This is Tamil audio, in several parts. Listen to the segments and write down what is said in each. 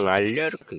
நல்லா இருக்கு.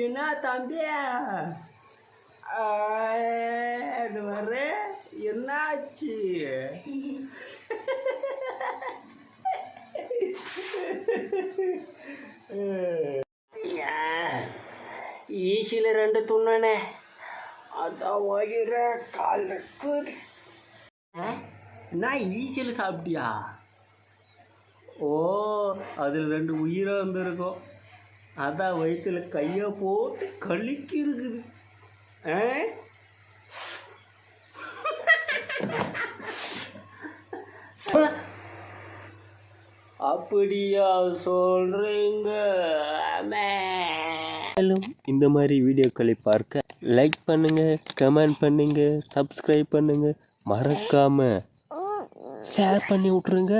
என்ன தம்பி வர என்னாச்சு? ஈசியில் 2 துண்ணனே, அதான் வயிற கலக்குது. நான் ஈசியில் சாப்பிட்டியா? ஓ, அதில் 2 உயிராக வந்துருக்கும், அதான் வயிற்றுல கையை போட்டு கழிக்கி இருக்குது. அப்படியா சொல்றீங்க? மேலும் இந்த மாதிரி வீடியோக்களை பார்க்க லைக் பண்ணுங்க, கமெண்ட் பண்ணுங்க, சப்ஸ்கிரைப் பண்ணுங்க, மறக்காம ஷேர் பண்ணி விட்ருங்க.